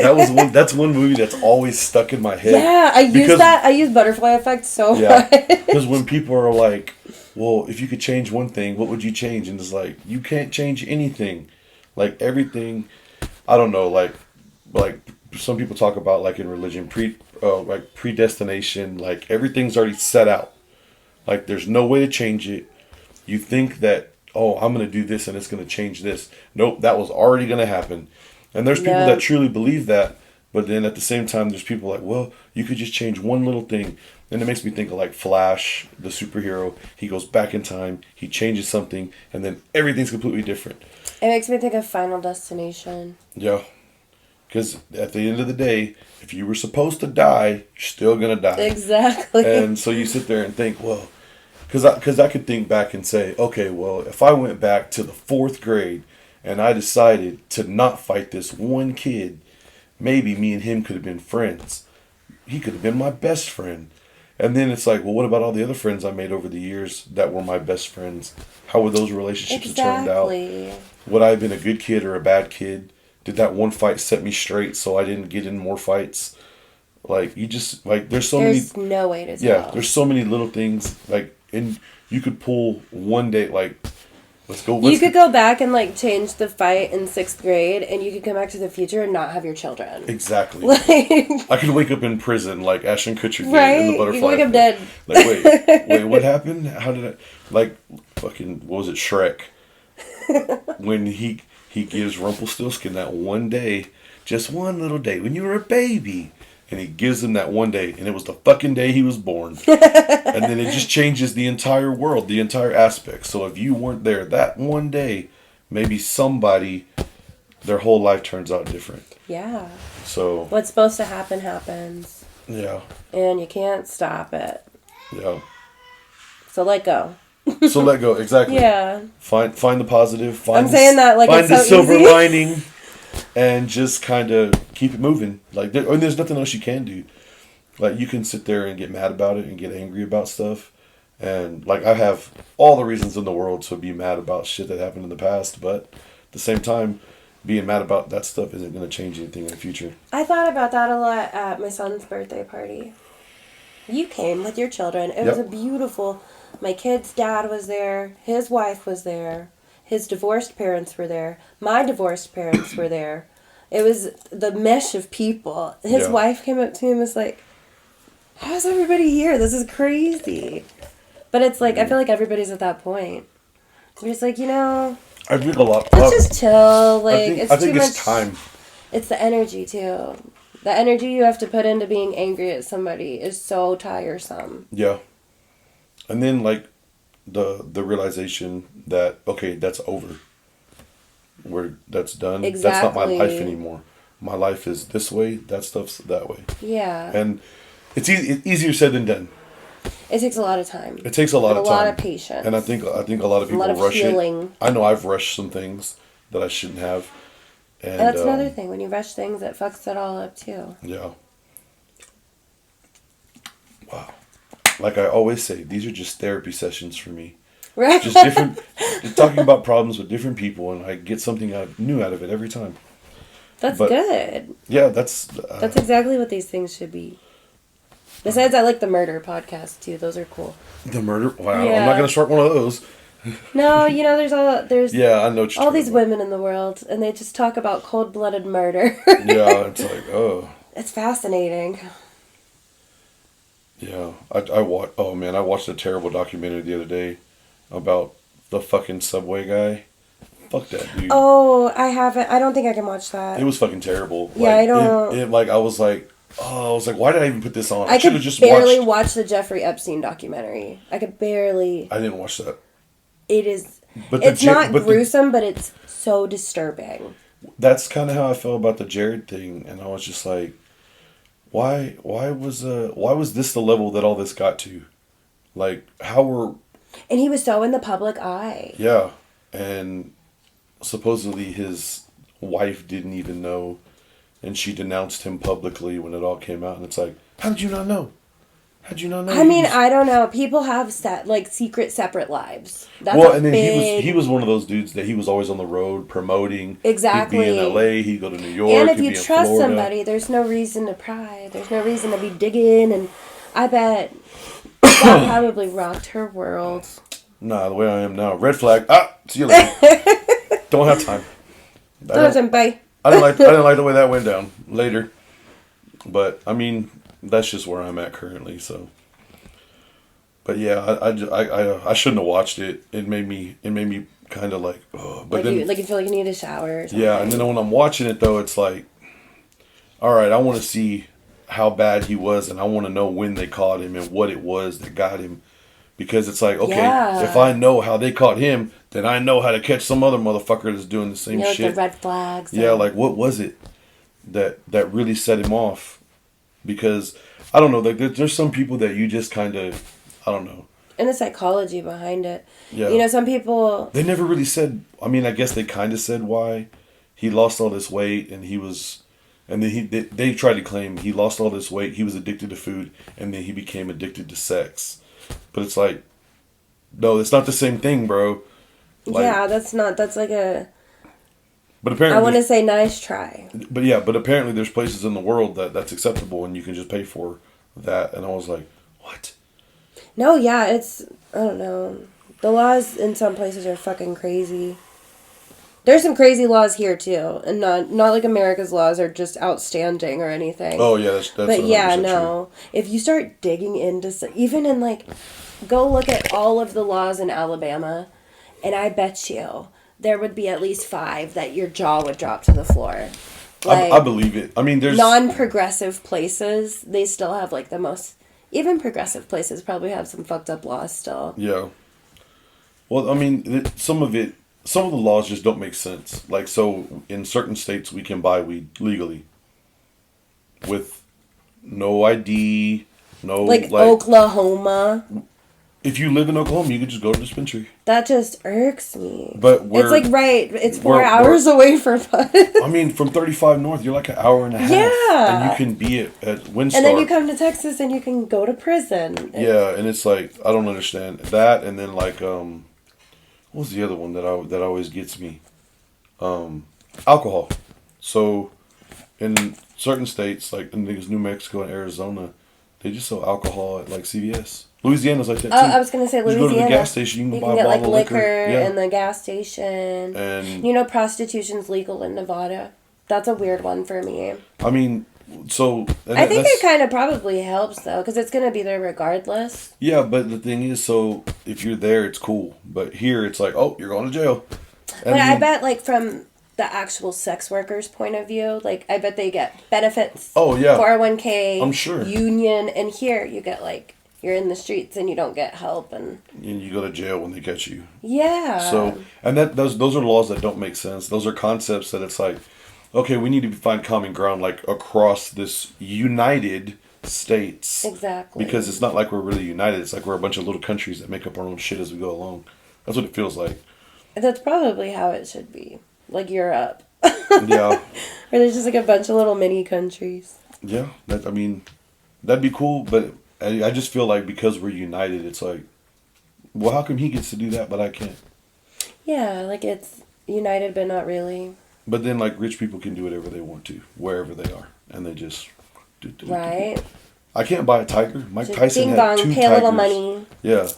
That's one movie that's always stuck in my head. Yeah, I use butterfly effect so much. Because when people are like, well, if you could change one thing, what would you change? And it's like, you can't change anything. Like, everything... I don't know, like some people talk about like in religion, predestination, like everything's already set out. Like there's no way to change it. You think that, oh, I'm going to do this and it's going to change this. Nope, that was already going to happen. And there's people that truly believe that, but then at the same time, there's people like, well, you could just change one little thing. And it makes me think of like Flash, the superhero. He goes back in time, he changes something, and then everything's completely different. It makes me think of Final Destination. Yeah. Because at the end of the day, if you were supposed to die, you're still going to die. Exactly. And so you sit there and think, well, because I could think back and say, okay, well, if I went back to the 4th grade and I decided to not fight this one kid, maybe me and him could have been friends. He could have been my best friend. And then it's like, well, what about all the other friends I made over the years that were my best friends? How would those relationships have turned out? Would I have been a good kid or a bad kid? Did that one fight set me straight so I didn't get in more fights? Like, you just, like, there's no way to tell. Yeah, there's so many little things, like, and you could pull one day, like, you could go back and, like, change the fight in 6th grade, and you could come back to the future and not have your children. Exactly. Like, I could wake up in prison like Ashton Kutcher did in the Butterfly. You wake up dead. Like, wait, what happened? How did I... Like, fucking, what was it, Shrek? When he gives Rumpelstiltskin that one day, just one little day, when you were a baby... And he gives him that one day, and it was the fucking day he was born. And then it just changes the entire world, the entire aspect. So if you weren't there that one day, maybe somebody, their whole life turns out different. Yeah. So what's supposed to happen happens. Yeah. And you can't stop it. Yeah. So let go. So let go. Exactly. Yeah. Find the positive. I'm saying that like find it's so the silver easy. lining, and just kind of keep it moving. Like there's nothing else you can do. Like you can sit there and get mad about it and get angry about stuff, and like I have all the reasons in the world to be mad about shit that happened in the past, but at the same time, being mad about that stuff isn't going to change anything in the future. I thought about that a lot at my son's birthday party. You came with your children. It was a beautiful... My kid's dad was there. His wife was there. His divorced parents were there. My divorced parents were there. It was the mesh of people. His wife came up to me and was like, how's everybody here? This is crazy. But it's like, I feel like everybody's at that point. You're just like, I think a lot. Let's just chill. Like, I think it's time. It's the energy, too. The energy you have to put into being angry at somebody is so tiresome. Yeah. And then, like, the realization that, okay, that's over. That's done. Exactly. That's not my life anymore. My life is this way, that stuff's that way. Yeah. And it's easier said than done. It takes a lot of time. It takes a lot of time. A lot of patience. And I think a lot of people rush it. I know I've rushed some things that I shouldn't have. And that's another thing. When you rush things, it fucks it all up, too. Yeah. Wow. Like I always say, these are just therapy sessions for me. Right. Just just talking about problems with different people, and I get something new out of it every time. That's good. Yeah, that's exactly what these things should be. Besides, I like the murder podcast, too. Those are cool. The murder? Wow, yeah. I'm not going to start one of those. No, there's yeah, I know all these women in the world, and they just talk about cold-blooded murder. Yeah, it's like, oh. It's fascinating. Yeah, I watched a terrible documentary the other day about the fucking Subway guy. Fuck that dude. Oh, I haven't. I don't think I can watch that. It was fucking terrible. Yeah, I don't. I was like, why did I even put this on? I could just barely watch the Jeffrey Epstein documentary. I could barely. I didn't watch that. It is. It's not gruesome, but it's so disturbing. That's kind of how I felt about the Jared thing, and I was just like, why was this the level that all this got to? Like, how were... And he was so in the public eye. Yeah, and supposedly his wife didn't even know, and she denounced him publicly when it all came out, and it's like, how did you not know? How'd you not know? I mean, I don't know. People have secret separate lives. That's he was one of those dudes that he was always on the road promoting. Exactly. He'd be in LA, he'd go to New York, and if you trust somebody, there's no reason to pry. There's no reason to be digging, and I bet that probably rocked her world. Nah, the way I am now. Red flag. See you later. Don't have time. Bye. I didn't like the way that went down. Later. But, I mean... That's just where I'm at currently, so. But yeah, I shouldn't have watched it. It made me kind of like, oh. But then, you feel like you need a shower or something. Yeah, and then when I'm watching it though, it's like, all right, I want to see how bad he was, and I want to know when they caught him and what it was that got him, because it's like, okay, if I know how they caught him, then I know how to catch some other motherfucker that's doing the same shit. Like the red flags. Yeah, like what was it that really set him off? Because, I don't know, like there's some people that you just kind of, I don't know. And the psychology behind it. Yeah. Some people... They never really said, I mean, I guess they kind of said why he lost all this weight, and he was, and then they tried to claim he lost all this weight, he was addicted to food, and then he became addicted to sex. But it's like, no, it's not the same thing, bro. Like, yeah, that's like a... But apparently, I want to say nice try. But apparently there's places in the world that's acceptable and you can just pay for that. And I was like, what? No, yeah, I don't know. The laws in some places are fucking crazy. There's some crazy laws here too. And not like America's laws are just outstanding or anything. Oh yeah, that's But yeah, no. True. If you start digging into, even in go look at all of the laws in Alabama, and I bet you... there would be at least 5 that your jaw would drop to the floor. I believe it. I mean, there's... Non-progressive places, they still have, the most... Even progressive places probably have some fucked up laws still. Yeah. Well, I mean, some of it some of the laws just don't make sense. Like, so in certain states, we can buy weed legally with no ID, no Like Oklahoma. If you live in Oklahoma, you can just go to the dispensary. That just irks me. But it's like it's 4 hours away from us. I mean, from 35 north, you're like an hour and a half. Yeah. And you can be at Windstar. And then you come to Texas and you can go to prison. Yeah, and it's like, I don't understand that. And then like, what was the other one that always gets me? Alcohol. So in certain states, like in New Mexico and Arizona, they just sell alcohol at like CVS. Louisiana's like that too. I was gonna say Louisiana. You go to the gas station, you can buy a bottle of liquor in the gas station. And prostitution's legal in Nevada. That's a weird one for me. I mean, so I think it kind of probably helps though, because it's gonna be there regardless. Yeah, but the thing is, so if you're there, it's cool. But here, it's like, oh, you're going to jail. But I bet, like, from the actual sex workers' point of view, like, I bet they get benefits. Oh yeah, 401k. I'm sure. Union, and here you get like. You're in the streets and you don't get help and you go to jail when they catch you. Yeah. So, and those are laws that don't make sense. Those are concepts that it's like, okay, we need to find common ground like across this United States. Exactly. Because it's not like we're really united. It's like we're a bunch of little countries that make up our own shit as we go along. That's what it feels like. That's probably how it should be. Like Europe. Yeah. Where there's just like a bunch of little mini countries. Yeah. That'd be cool, but I just feel like because we're united, it's like, well, how come he gets to do that, but I can't? Yeah, like it's united, but not really. But then, like, rich people can do whatever they want to, wherever they are. And they just... Right. I can't buy a tiger. Mike just Tyson ding had dong, 2 pay tigers. a little money. Yeah.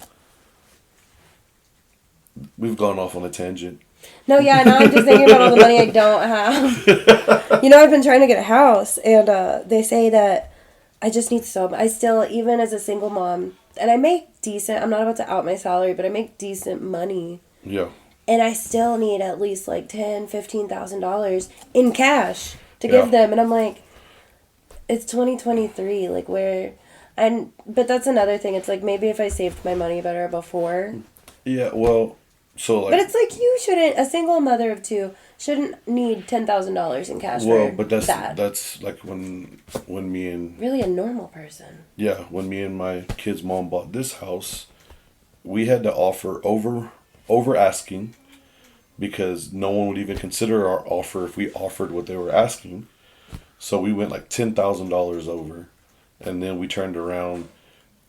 We've gone off on a tangent. No, yeah, now I'm just thinking about all the money I don't have. I've been trying to get a house, and they say that I just need I still, even as a single mom, and I make decent, I'm not about to out my salary, but I make decent money. Yeah. And I still need at least like $10,000, $15,000 in cash to give them. And I'm like, it's 2023, like but that's another thing. It's like maybe if I saved my money better before. Yeah, well, so like. But it's like a single mother of 2 shouldn't need $10,000 in cash. Well, but that's like when me and really a normal person. Yeah, when me and my kid's mom bought this house, we had to offer over asking because no one would even consider our offer if we offered what they were asking. So we went like $10,000 over, and then we turned around,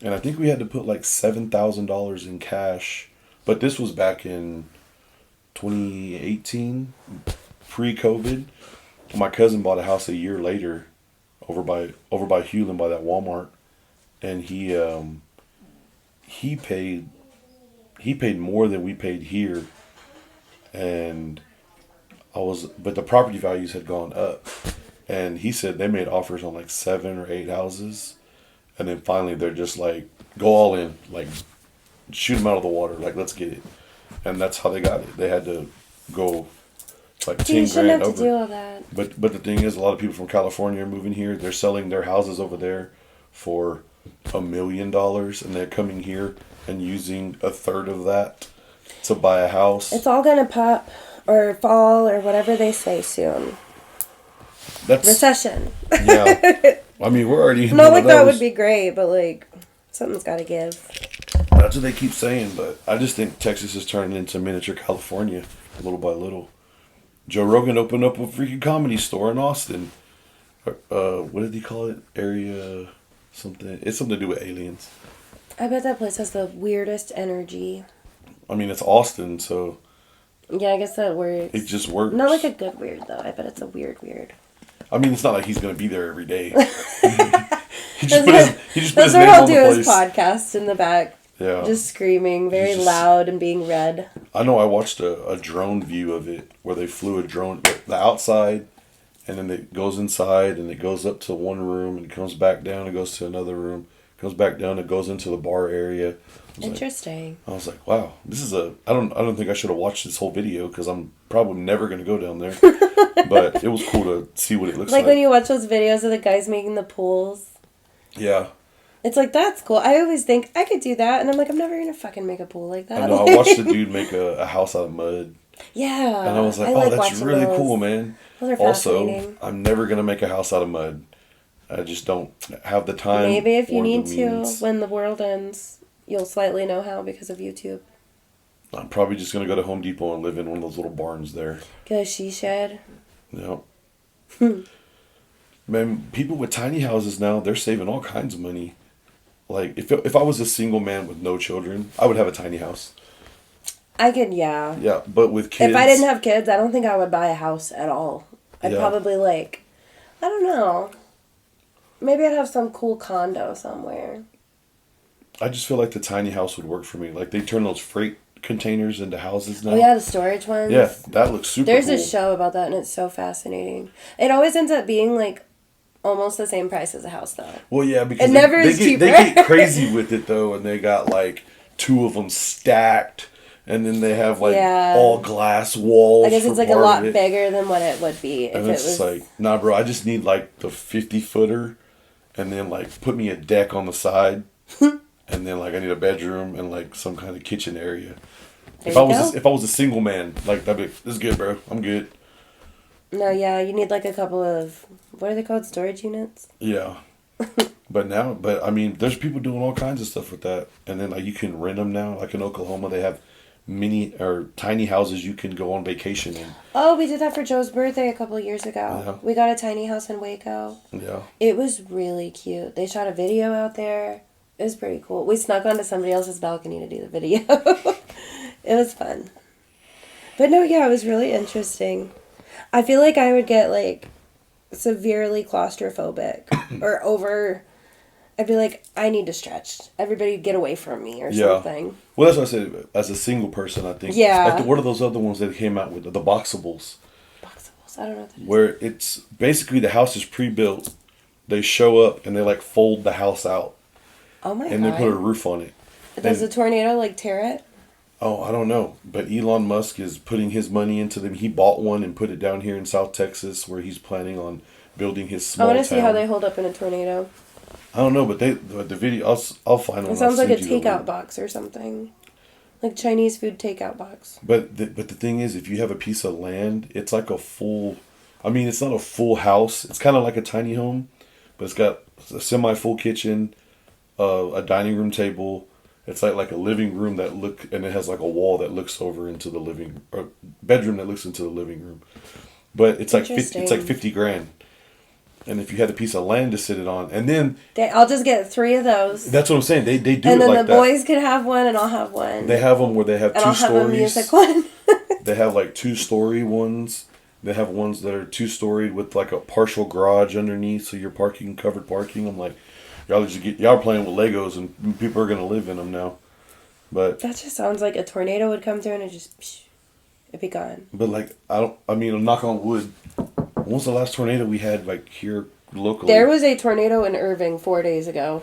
and I think we had to put like $7,000 in cash. But this was back in 2018, pre-COVID. My cousin bought a house a year later, over by Hewlin by that Walmart, and he paid more than we paid here, and but the property values had gone up, and he said they made offers on like 7 or 8 houses, and then finally they're just like, go all in, like shoot them out of the water, like let's get it. And that's how they got it. They had to go like 10 grand over. You shouldn't have to do all that. But the thing is, a lot of people from California are moving here. They're selling their houses over there for $1 million, and they're coming here and using a third of that to buy a house. It's all gonna pop or fall or whatever they say soon. That's recession. Yeah. I mean, we're already in not like that would be great, but like something's got to give. That's what they keep saying, but I just think Texas is turning into miniature California, little by little. Joe Rogan opened up a freaking comedy store in Austin. What did he call it? Area something. It's something to do with aliens. I bet that place has the weirdest energy. I mean, it's Austin, so... Yeah, I guess that works. It just works. Not like a good weird, though. I bet it's a weird. I mean, it's not like he's going to be there every day. That's where he'll do his podcast in the back. Yeah. Just screaming, very loud and being read. I know I watched a drone view of it where they flew a drone, the outside, and then it goes inside and it goes up to one room and it comes back down, it goes to another room, comes back down, it goes into the bar area. Interesting. I was like, wow, this is I don't think I should have watched this whole video because I'm probably never going to go down there. But it was cool to see what it looks like. Like when you watch those videos of the guys making the pools. Yeah. It's like, that's cool. I always think I could do that. And I'm like, I'm never going to fucking make a pool like that. I know. I watched the dude make a house out of mud. Yeah. And I was like, like that's watching really those. cool, man. Those are Also, fascinating. I'm never going to make a house out of mud. I just don't have the time. Maybe if you or the need to, means. when the world ends, you'll slightly know how because of YouTube. I'm probably just going to go to Home Depot and live in one of those little barns there. Get a she shed. Yep. Man, people with tiny houses now, they're saving all kinds of money. Like, if I was a single man with no children, I would have a tiny house. I could, yeah. Yeah, but with kids... If I didn't have kids, I don't think I would buy a house at all. I'd probably, I don't know. Maybe I'd have some cool condo somewhere. I just feel like the tiny house would work for me. Like, they turn those freight containers into houses now. Oh, yeah, the storage ones. Yeah, that looks super There's cool. a show about that, and it's so fascinating. It always ends up being, almost the same price as a house, though. Well, yeah, because it never is cheaper. They get crazy with it, though, and they got, two of them stacked, and then they have, all glass walls. I guess it's, a lot bigger than what it would be if and it it's was... nah, bro, I just need, the 50-footer, and then, put me a deck on the side, and then, I need a bedroom and, some kind of kitchen area. If I was a single man, that'd be, this is good, bro. I'm good. No, yeah, you need, a couple of... What are they called? Storage units? Yeah. But I mean, there's people doing all kinds of stuff with that. And then, you can rent them now. Like in Oklahoma, they have mini or tiny houses you can go on vacation in. Oh, we did that for Joe's birthday a couple of years ago. Yeah. We got a tiny house in Waco. Yeah. It was really cute. They shot a video out there. It was pretty cool. We snuck onto somebody else's balcony to do the video. It was fun. But no, yeah, it was really interesting. I feel like I would get, severely claustrophobic or over... I'd be like, I need to stretch. Everybody get away from me or something. Well, that's what I said. As a single person, I think. Yeah. What are those other ones that came out with? The boxables. Boxables? I don't know what that is. Where it's basically the house is pre-built. They show up and they, fold the house out. Oh, my God. And they put a roof on it. Does a tornado, tear it? Oh, I don't know. But Elon Musk is putting his money into them. He bought one and put it down here in South Texas where he's planning on building his small town. I want to see how they hold up in a tornado. I don't know, but the video, I'll find one. It sounds like a takeout box or something. Like Chinese food takeout box. But the thing is, if you have a piece of land, it's like a full... I mean, it's not a full house. It's kind of like a tiny home, but it's got a semi-full kitchen, a dining room table. It's like a living room and it has a wall that looks over into the or bedroom that looks into the living room. But it's it's $50,000. And if you had a piece of land to sit it on, and then I'll just get 3 of those. That's what I'm saying. They do it like that. And then the boys could have one, and I'll have one. They have them where they have 2 stories. And I'll have a music one. They have 2-story ones. They have ones that are 2-storied with a partial garage underneath, so you're covered parking. I'm like, y'all are playing with Legos, and people are gonna live in them now. But that just sounds like a tornado would come through and it'd be gone. But I'm knock on wood. When was the last tornado we had here locally? There was a tornado in Irving 4 days ago.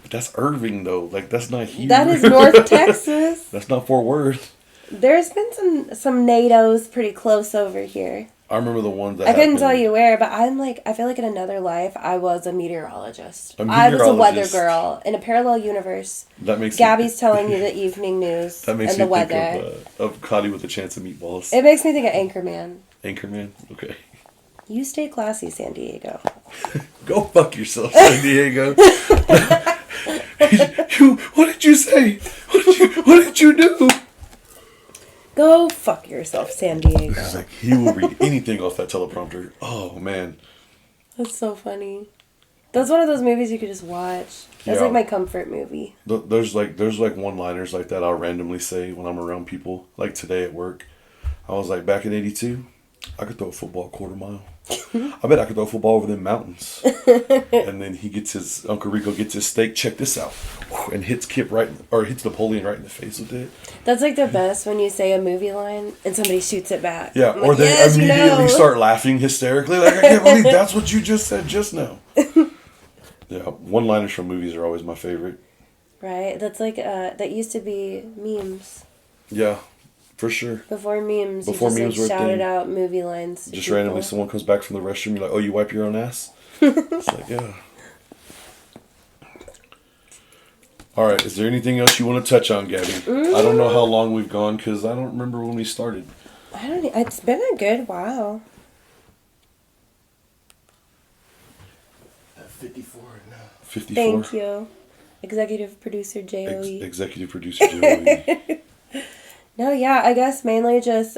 But that's Irving though. That's not here. That is North Texas. That's not Fort Worth. There's been some NATOs pretty close over here. I remember the ones that I couldn't tell you where, but I feel like in another life I was a meteorologist. I was a weather girl in a parallel universe. That makes Gabby's telling you the evening news that makes and the me weather. Think of Cotty with a Chance of Meatballs. It makes me think of Anchorman. Anchorman? Okay. You stay classy, San Diego. Go fuck yourself, San Diego. What did you say? What did you do? Go fuck yourself, San Diego. It's like he will read anything off that teleprompter. Oh man. That's so funny. That's one of those movies you could just watch. That's my comfort movie. There's one-liners like that I'll randomly say when I'm around people. Like today at work. I was like, back in 82, I could throw a football a quarter mile. I bet I could throw a football over them mountains. And then Uncle Rico gets his steak. Check this out. And hits hits Napoleon right in the face with it. That's the best when you say a movie line and somebody shoots it back. Yeah, or they immediately start laughing hysterically. I can't believe that's what you just said just now. Yeah, one-liners from movies are always my favorite. Right? That's that used to be memes. Yeah. For sure. Before memes, Before you memes just were a shouted thing. out movie lines. Just randomly, someone comes back from the restroom. You're like, "Oh, you wipe your own ass?" It's like, yeah. All right. Is there anything else you want to touch on, Gabby? I don't know how long we've gone because I don't remember when we started. It's been a good while. At 54 now. 54. Thank you. Executive producer Joe. Executive producer Joey. No, yeah, I guess mainly just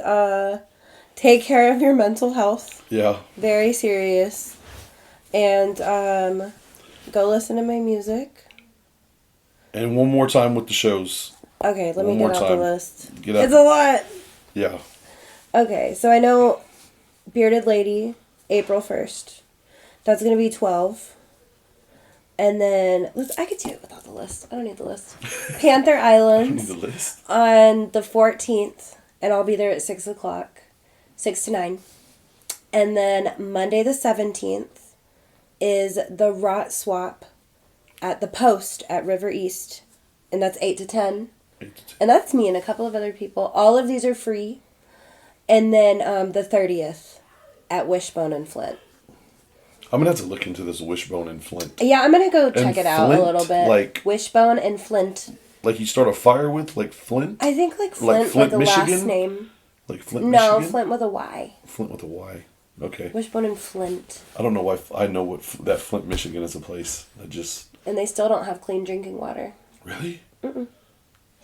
take care of your mental health. Yeah. Very serious. And go listen to my music. And one more time with the shows. Okay, let me get out the list. Get out. It's a lot. Yeah. Okay, so I know Bearded Lady, April 1st. That's going to be 12. And then, I could do it without the list. I don't need the list. Panther I Islands. need the list. On the 14th. And I'll be there at 6 o'clock. 6 to 9. And then Monday the 17th is the Rot Swap at the Post at River East. And that's 8 to 10. 8 to 10. And that's me and a couple of other people. All of these are free. And then the 30th at Wishbone in Flint. I'm going to have to look into this Wishbone in Flint. Yeah, I'm going to go check And it out Flint, a little bit. like- Wishbone and Flint. Like you start a fire with? Like Flint? I think like Flint, Flint, with a last Michigan? name. Like Flint, No, Michigan? Flint with a Y. Flint with a Y. Okay. Wishbone and Flint. I don't know why. I know that Flint, Michigan is a place. And they still don't have clean drinking water. Really? Mm-mm.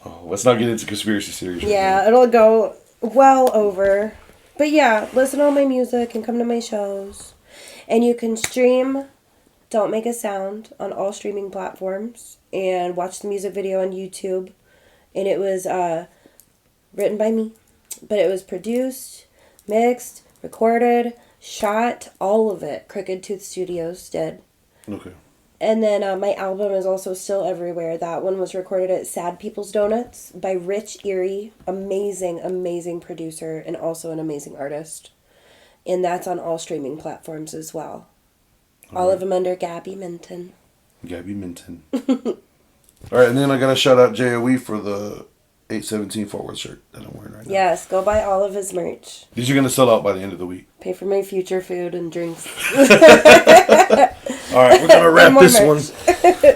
Oh, let's not get into conspiracy theories. Right Yeah, now. it'll go well over. But yeah, listen to all my music and come to my shows. And you can stream Don't Make a Sound on all streaming platforms and watch the music video on YouTube. And it was written by me. But it was produced, mixed, recorded, shot, all of it. Crooked Tooth Studios did. Okay. And then my album is also still everywhere. That one was recorded at Sad People's Donuts by Rich Erie. Amazing, amazing producer and also an amazing artist. And that's on all streaming platforms as well. All of them under Gabby Minton. Gabby Minton. All right, and then I got to shout out JOE for the 817 Fort Worth shirt that I'm wearing right now. Yes, go buy all of his merch. These are going to sell out by the end of the week. Pay for my future food and drinks. All right, we're going to wrap this one.